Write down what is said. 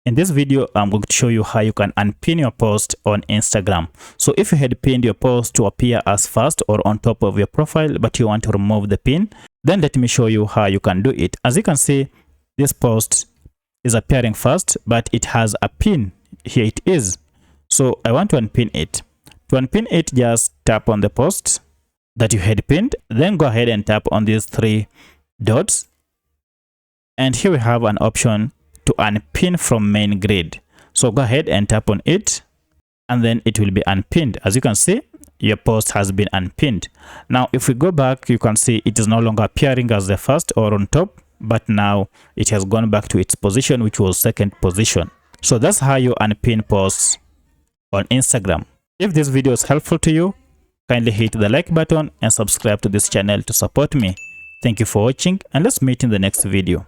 In this video, I'm going to show you how you can unpin your post on Instagram. So if you had pinned your post to appear as first or on top of your profile, but you want to remove the pin, then let me show you how you can do it. As you can see, this post is appearing first, but it has a pin. Here it is. So I want to unpin it. To unpin it, just tap on the post that you had pinned, then go ahead and tap on these three dots. And here we have an option to unpin from main grid. So go ahead and tap on it, and then it will be unpinned. As you can see, your post has been unpinned. Now if we go back, you can see it is no longer appearing as the first or on top, but now it has gone back to its position, which was second position. So that's how you unpin posts on Instagram. If this video is helpful to you, kindly hit the like button and subscribe to this channel to support me. Thank you for watching, and let's meet in the next video.